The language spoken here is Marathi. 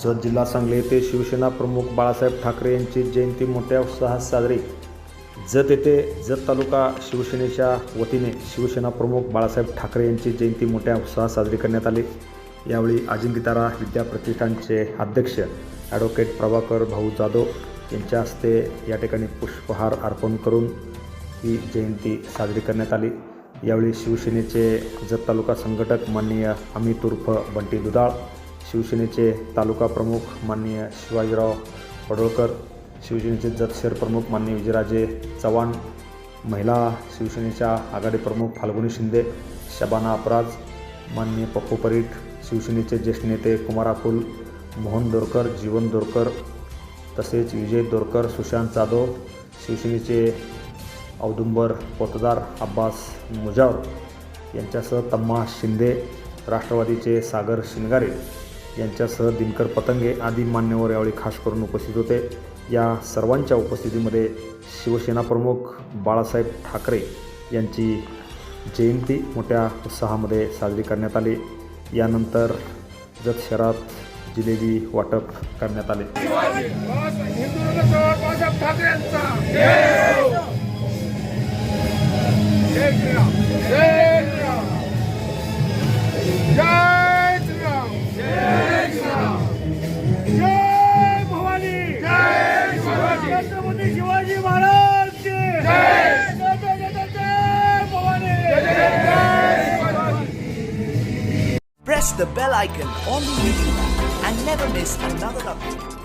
जत जिल्हा सांगली येथे शिवसेना प्रमुख बाळासाहेब ठाकरे यांची जयंती मोठ्या उत्साहात साजरी। जत येथे जत तालुका शिवसेनेच्या वतीने शिवसेना प्रमुख बाळासाहेब ठाकरे यांची जयंती मोठ्या उत्साहात साजरी करण्यात आली। यावेळी अजिंक्यतारा विद्या प्रतिष्ठानचे अध्यक्ष ॲडव्होकेट प्रभाकर भाऊ जाधव यांच्या हस्ते या ठिकाणी पुष्पहार अर्पण करून ही जयंती साजरी करण्यात आली। यावेळी शिवसेनेचे जत तालुका संघटक माननीय अमित उर्फ बंटी दुधाळ, शिवसेनेचे तालुका प्रमुख माननीय शिवाजीराव पडोळकर, शिवसेनेचे जत शहर प्रमुख माननीय विजयराजे चव्हाण, महिला शिवसेनेच्या आघाडी प्रमुख फाल्गुनी शिंदे, शबाना अपराज, माननीय पप्पू परीट, शिवसेनेचे ज्येष्ठ नेते कुमार अकुल, मोहन दोरकर, जीवन दोरकर, तसेच विजय दोरकर, सुशांत जाधव, शिवसेनेचे औदुंबर पोतदार अब्बास मुजावर यांच्यासह तम्मा शिंदे, राष्ट्रवादीचे सागर शिंगारे यांच्यासह दिनकर पतंगे आदी मान्यवर यावेळी खास करून उपस्थित होते। या सर्वांच्या उपस्थितीमध्ये शिवसेना प्रमुख बाळासाहेब ठाकरे यांची जयंती मोठ्या उत्साहामध्ये साजरी करण्यात आली। यानंतर जत शहरात जिलेबी वाटप करण्यात आले। शिवाजी महाराज की Press the bell icon on the YouTube app and never miss another update.